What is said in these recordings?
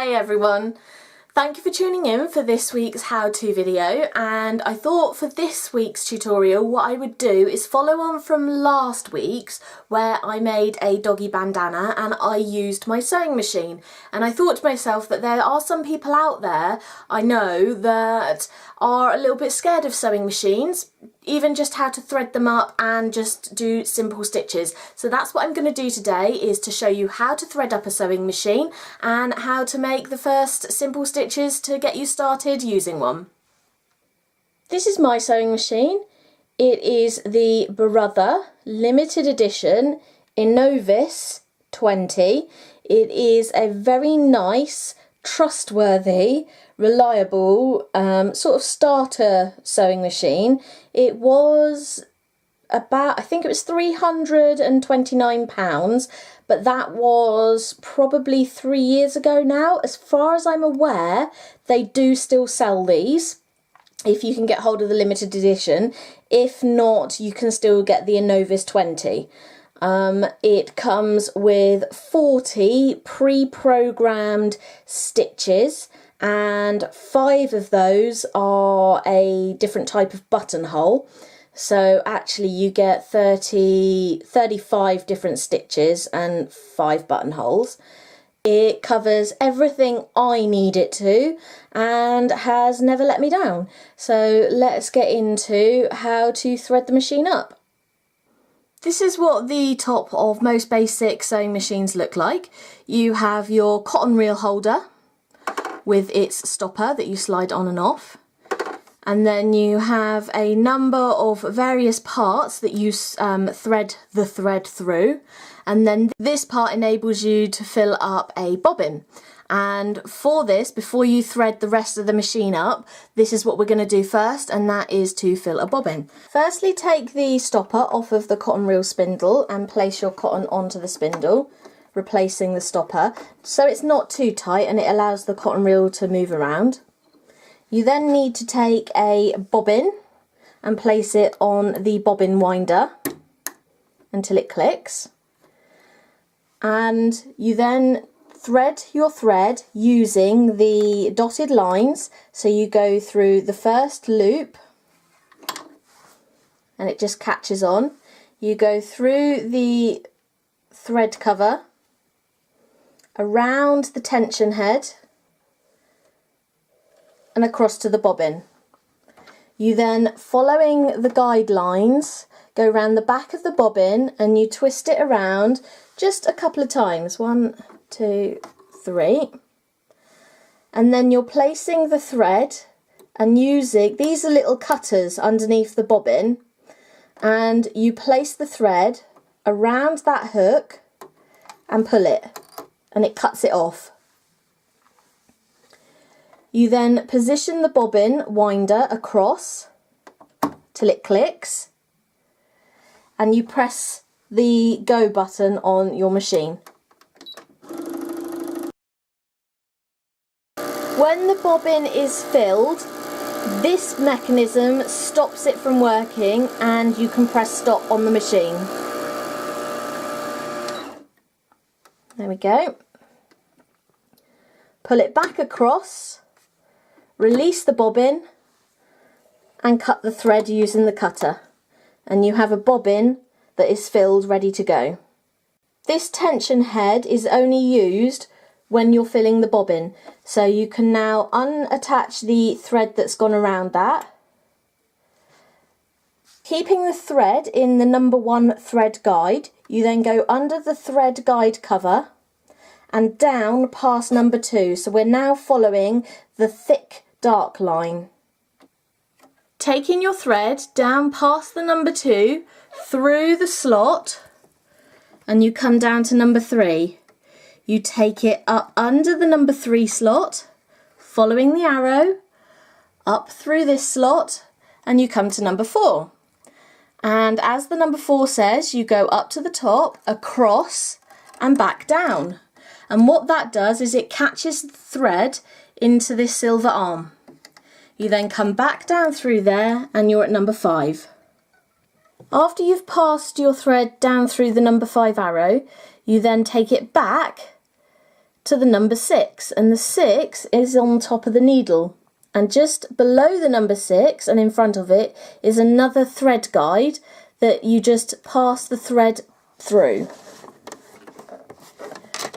Hey everyone! Thank you for tuning in for this week's how-to video, and I thought for this week's tutorial what I would do is follow on from last week's where I made a doggy bandana and I used my sewing machine, and I thought to myself that there are some people out there I know that are a little bit scared of sewing machines, even just how to thread them up and just do simple stitches. So that's what I'm going to do today, is to show you how to thread up a sewing machine and how to make the first simple stitches to get you started using one. This is my sewing machine. It is the Brother limited edition INNOV-is 20. It is a very nice, trustworthy, reliable sort of starter sewing machine. It was about, I think it was £329, but that was probably 3 years ago now. As far as I'm aware, they do still sell these if you can get hold of the limited edition. If not, you can still get the INNOV-is 20. It comes with 40 pre-programmed stitches, and 5 of those are a different type of buttonhole. So actually you get 35 different stitches and 5 buttonholes. It covers everything I need it to and has never let me down. So let's get into how to thread the machine up. This is what the top of most basic sewing machines look like. You have your cotton reel holder with its stopper that you slide on and off, and then you have a number of various parts that you thread the thread through, and then this part enables you to fill up a bobbin. And for this, before you thread the rest of the machine up, this is what we're going to do first, and that is to fill a bobbin. Firstly, take the stopper off of the cotton reel spindle and place your cotton onto the spindle, replacing the stopper, so it's not too tight and it allows the cotton reel to move around. You then need to take a bobbin and place it on the bobbin winder until it clicks, and you then thread your thread using the dotted lines. So you go through the first loop and it just catches on. You go through the thread cover, around the tension head and across to the bobbin. You then, following the guidelines, go around the back of the bobbin and you twist it around just a couple of times. 1, 2, 3. And then you're placing the thread and using, these are little cutters underneath the bobbin, and you place the thread around that hook and pull it, and it cuts it off. You then position the bobbin winder across till it clicks, and you press the go button on your machine. When the bobbin is filled, this mechanism stops it from working and you can press stop on the machine. There we go. Pull it back across, release the bobbin and cut the thread using the cutter, and you have a bobbin that is filled, ready to go. This tension head is only used when you're filling the bobbin, so you can now unattach the thread that's gone around that. Keeping the thread in the number 1 thread guide, you then go under the thread guide cover and down past number 2, so we're now following the thick dark line. Taking your thread down past the number 2, through the slot, and you come down to number 3. You take it up under the number 3 slot, following the arrow, up through this slot, and you come to number 4. And as the number 4 says, you go up to the top, across, and back down. And what that does is it catches the thread into this silver arm. You then come back down through there and you're at number 5. After you've passed your thread down through the number 5 arrow, you then take it back to the number 6, and the 6 is on top of the needle. And just below the number 6 and in front of it is another thread guide that you just pass the thread through,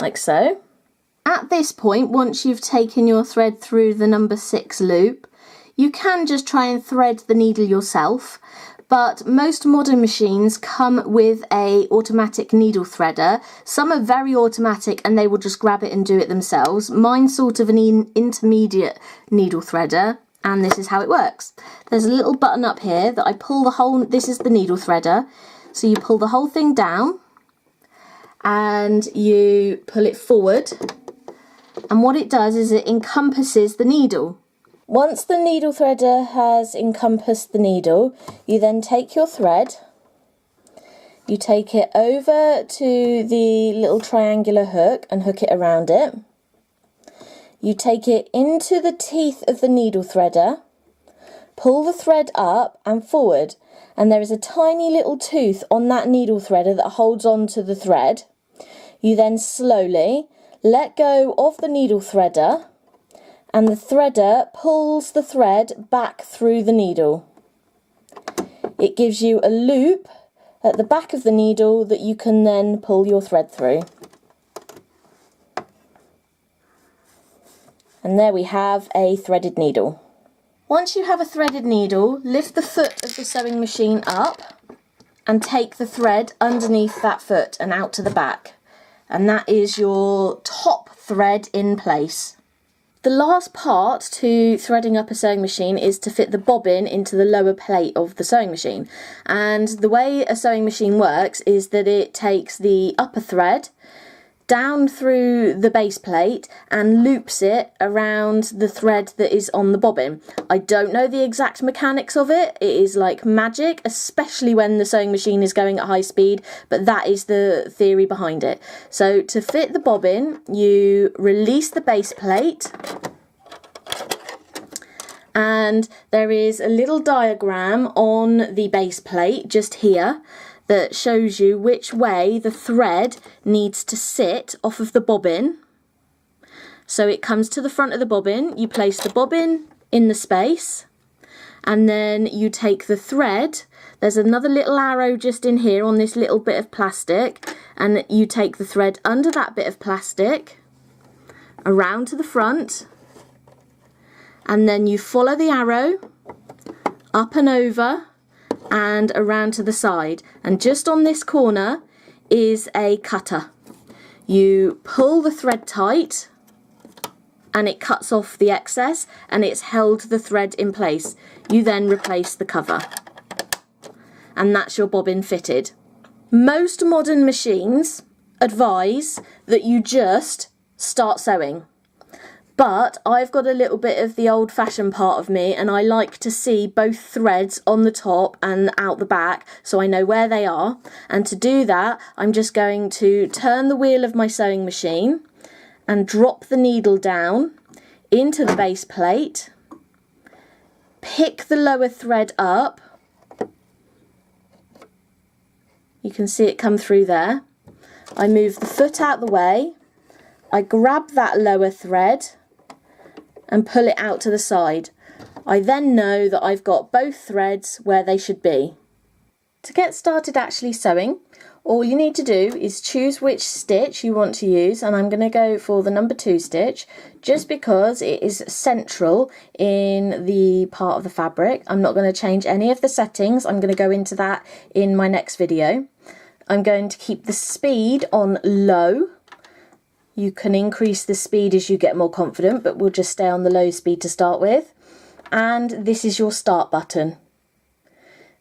like so. At this point, once you've taken your thread through the number 6 loop, you can just try and thread the needle yourself, but most modern machines come with a automatic needle threader. Some are very automatic and they will just grab it and do it themselves. Mine's sort of an intermediate needle threader, and this is how it works. There's a little button up here that I pull the whole, this is the needle threader, so you pull the whole thing down and you pull it forward, and what it does is it encompasses the needle. Once the needle threader has encompassed the needle, you then take your thread, you take it over to the little triangular hook and hook it around it. You take it into the teeth of the needle threader, pull the thread up and forward, and there is a tiny little tooth on that needle threader that holds on to the thread. You then slowly let go of the needle threader, and the threader pulls the thread back through the needle. It gives you a loop at the back of the needle that you can then pull your thread through. And there we have a threaded needle. Once you have a threaded needle, lift the foot of the sewing machine up and take the thread underneath that foot and out to the back. And that is your top thread in place. The last part to threading up a sewing machine is to fit the bobbin into the lower plate of the sewing machine. And the way a sewing machine works is that it takes the upper thread down through the base plate and loops it around the thread that is on the bobbin. I don't know the exact mechanics of it. It is like magic, especially when the sewing machine is going at high speed, but that is the theory behind it. So to fit the bobbin, you release the base plate, and there is a little diagram on the base plate just here that shows you which way the thread needs to sit off of the bobbin. So it comes to the front of the bobbin, you place the bobbin in the space, and then you take the thread, there's another little arrow just in here on this little bit of plastic, and you take the thread under that bit of plastic, around to the front, and then you follow the arrow, up and over, and around to the side, and just on this corner is a cutter. You pull the thread tight and it cuts off the excess and it's held the thread in place. You then replace the cover and that's your bobbin fitted. Most modern machines advise that you just start sewing. But I've got a little bit of the old-fashioned part of me and I like to see both threads on the top and out the back so I know where they are. And to do that, I'm just going to turn the wheel of my sewing machine and drop the needle down into the base plate, pick the lower thread up. You can see it come through there. I move the foot out the way, I grab that lower thread and pull it out to the side. I then know that I've got both threads where they should be. To get started actually sewing, all you need to do is choose which stitch you want to use, and I'm going to go for the number 2 stitch just because it is central in the part of the fabric. I'm not going to change any of the settings. I'm going to go into that in my next video. I'm going to keep the speed on low. You can increase the speed as you get more confident, but we'll just stay on the low speed to start with. And this is your start button.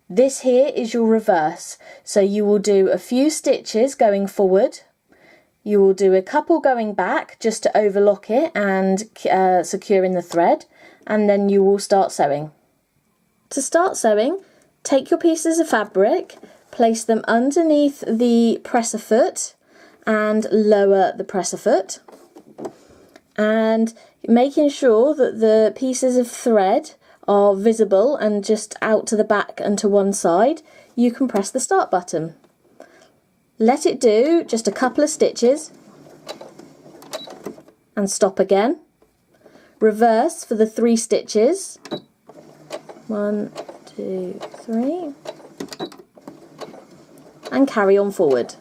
This here is your reverse. So you will do a few stitches going forward. You will do a couple going back just to overlock it and secure in the thread. And then you will start sewing. To start sewing, take your pieces of fabric, place them underneath the presser foot and lower the presser foot, and making sure that the pieces of thread are visible and just out to the back and to one side, you can press the start button. Let it do just a couple of stitches and stop again. Reverse for the 3 stitches. 1, 2, 3. And carry on forward.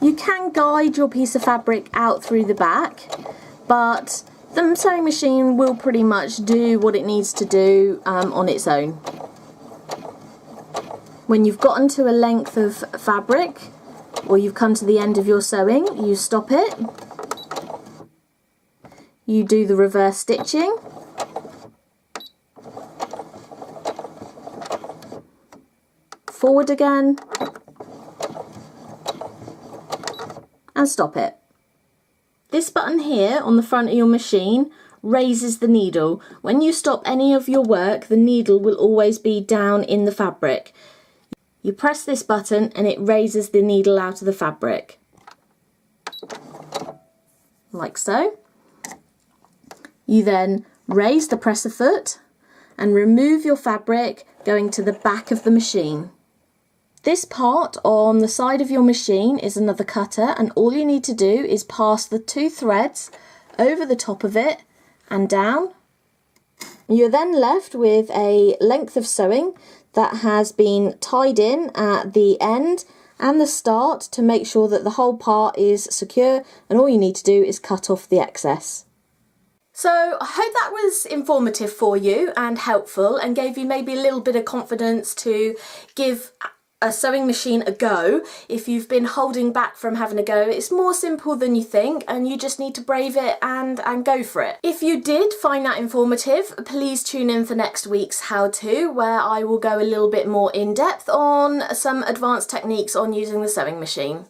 You can guide your piece of fabric out through the back, but the sewing machine will pretty much do what it needs to do on its own. When you've gotten to a length of fabric, or you've come to the end of your sewing, you stop it. You do the reverse stitching. Forward again. And stop it. This button here on the front of your machine raises the needle. When you stop any of your work, the needle will always be down in the fabric. You press this button and it raises the needle out of the fabric. Like so. You then raise the presser foot and remove your fabric going to the back of the machine. This part on the side of your machine is another cutter, and all you need to do is pass the 2 threads over the top of it and down. You're then left with a length of sewing that has been tied in at the end and the start to make sure that the whole part is secure, and all you need to do is cut off the excess. So I hope that was informative for you and helpful and gave you maybe a little bit of confidence to give a sewing machine a go. If you've been holding back from having a go, it's more simple than you think, and you just need to brave it and go for it. If you did find that informative, please tune in for next week's how-to, where I will go a little bit more in depth on some advanced techniques on using the sewing machine.